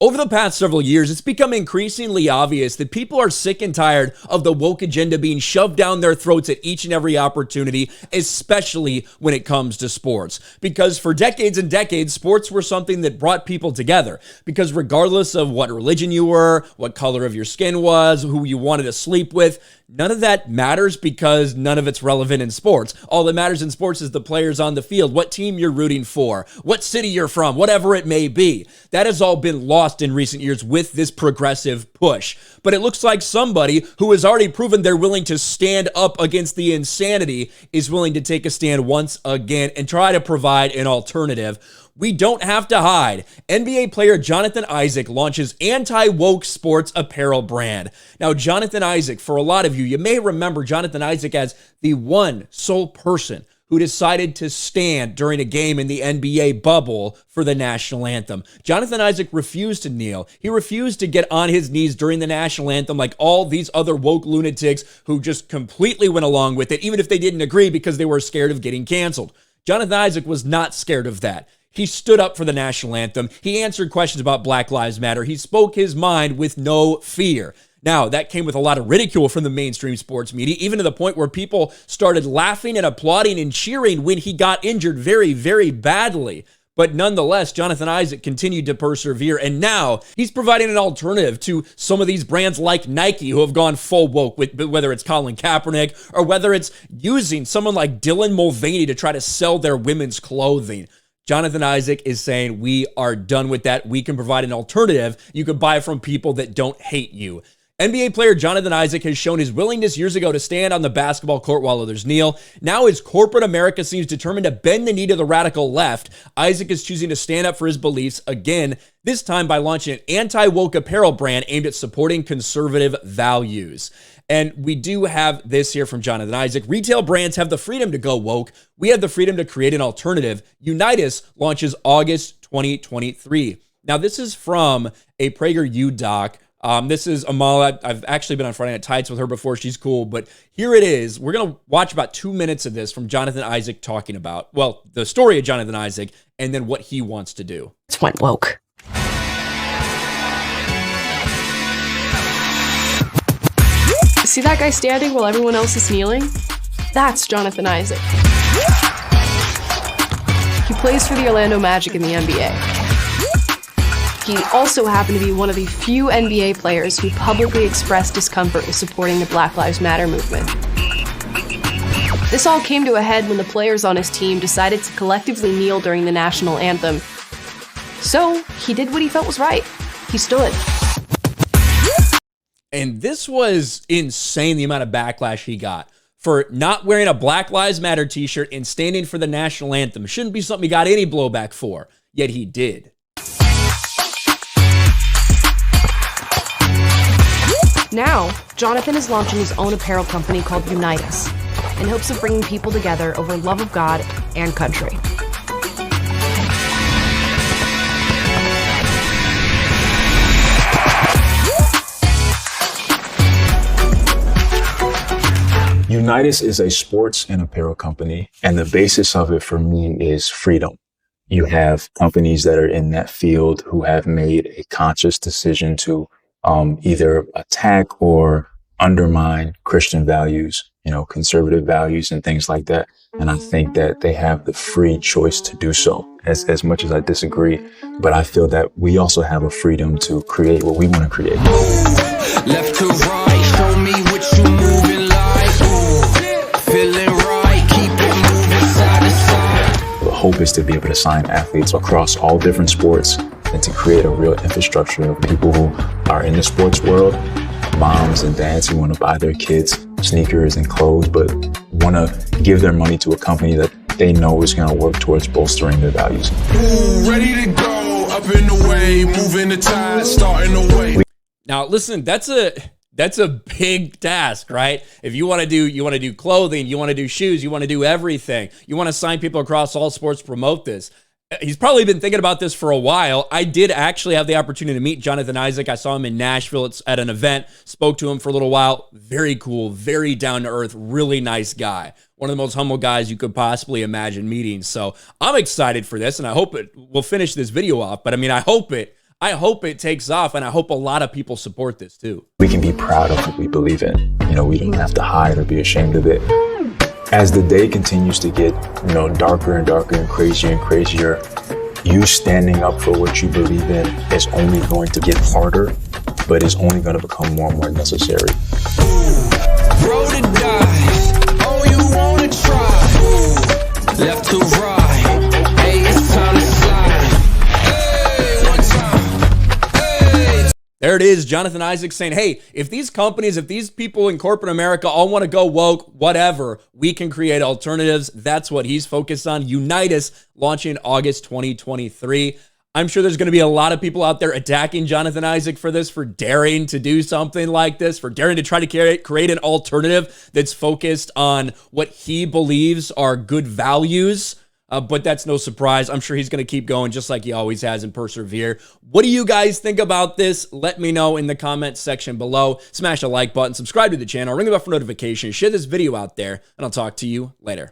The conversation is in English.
Over the past several years, it's become increasingly obvious that people are sick and tired of the woke agenda being shoved down their throats at each and every opportunity, especially when it comes to sports. Because for decades and decades, sports were something that brought people together. Because regardless of what religion you were, what color of your skin was, who you wanted to sleep with, none of that matters because none of it's relevant in sports. All that matters in sports is the players on the field, what team you're rooting for, what city you're from, whatever it may be. That has all been lost in recent years with this progressive push. But it looks like somebody who has already proven they're willing to stand up against the insanity is willing to take a stand once again and try to provide an alternative. We don't have to hide. NBA player Jonathan Isaac launches anti-woke sports apparel brand. Now, Jonathan Isaac, for a lot of you, you may remember Jonathan Isaac as the one sole person who decided to stand during a game in the NBA bubble for the national anthem. Jonathan Isaac refused to kneel. He refused to get on his knees during the national anthem like all these other woke lunatics who just completely went along with it, even if they didn't agree because they were scared of getting canceled. Jonathan Isaac was not scared of that. He stood up for the national anthem. He answered questions about Black Lives Matter. He spoke his mind with no fear. Now, that came with a lot of ridicule from the mainstream sports media, even to the point where people started laughing and applauding and cheering when he got injured very, very badly. But nonetheless, Jonathan Isaac continued to persevere, and now he's providing an alternative to some of these brands like Nike who have gone full woke, whether it's Colin Kaepernick or whether it's using someone like Dylan Mulvaney to try to sell their women's clothing. Jonathan Isaac is saying, we are done with that. We can provide an alternative you can buy from people that don't hate you. NBA player Jonathan Isaac has shown his willingness years ago to stand on the basketball court while others kneel. Now, as corporate America seems determined to bend the knee to the radical left, Isaac is choosing to stand up for his beliefs again, this time by launching an anti-woke apparel brand aimed at supporting conservative values. And we do have this here from Jonathan Isaac. Retail brands have the freedom to go woke. We have the freedom to create an alternative. Unitus launches August 2023. Now, this is from a PragerU doc. This is Amala. I've actually been on Friday Night Tights with her before. She's cool. But here it is. We're going to watch about 2 minutes of this from Jonathan Isaac talking about, well, the story of Jonathan Isaac and then what he wants to do. It's went woke. See that guy standing while everyone else is kneeling? That's Jonathan Isaac. He plays for the Orlando Magic in the NBA. He also happened to be one of the few NBA players who publicly expressed discomfort with supporting the Black Lives Matter movement. This all came to a head when the players on his team decided to collectively kneel during the national anthem. So he did what he felt was right. He stood. And this was insane, the amount of backlash he got for not wearing a Black Lives Matter t-shirt and standing for the national anthem. Shouldn't be something he got any blowback for, yet he did. Now, Jonathan is launching his own apparel company called Unitus in hopes of bringing people together over love of God and country. Unitus is a sports and apparel company, and the basis of it for me is freedom. You have companies that are in that field who have made a conscious decision to either attack or undermine Christian values, conservative values and things like that. And I think that they have the free choice to do so, as much as I disagree. But I feel that we also have a freedom to create what we want to create. Left to right, show me what you moving like. Ooh, feeling right, keep it moving side to side. The hope is to be able to sign athletes across all different sports and to create a real infrastructure of people who are in the sports world, moms and dads who want to buy their kids sneakers and clothes, but want to give their money to a company that they know is going to work towards bolstering their values. Ooh, ready to go, up in the way, moving the tide, starting the way. Now, listen, that's a big task, right? If you want to do clothing, you want to do shoes, you want to do everything. You want to sign people across all sports to promote this. He's probably been thinking about this for a while. I did actually have the opportunity to meet Jonathan Isaac. I saw him in Nashville at an event, spoke to him for a little while. Very cool, very down to earth, really nice guy. One of the most humble guys you could possibly imagine meeting. So I'm excited for this, and I hope we'll finish this video off. But I mean, I hope it I hope it takes off, and I hope a lot of people support this too. We can be proud of what we believe in. We don't have to hide or be ashamed of it. As the day continues to get, darker and darker and crazier, you standing up for what you believe in is only going to get harder, but is only going to become more and more necessary. Roll the dice. Oh, you wanna try? Left to right. Hey, it's time to slide. Hey, one time. Hey. There it is, Jonathan Isaac saying, hey, if these companies, if these people in corporate America all want to go woke, whatever, we can create alternatives. That's what he's focused on. Unitus launching August 2023. I'm sure there's going to be a lot of people out there attacking Jonathan Isaac for this, for daring to do something like this, for daring to try to create an alternative that's focused on what he believes are good values. But that's no surprise. I'm sure he's going to keep going just like he always has and persevere. What do you guys think about this? Let me know in the comments section below. Smash a like button, subscribe to the channel, ring the bell for notifications, share this video out there, and I'll talk to you later.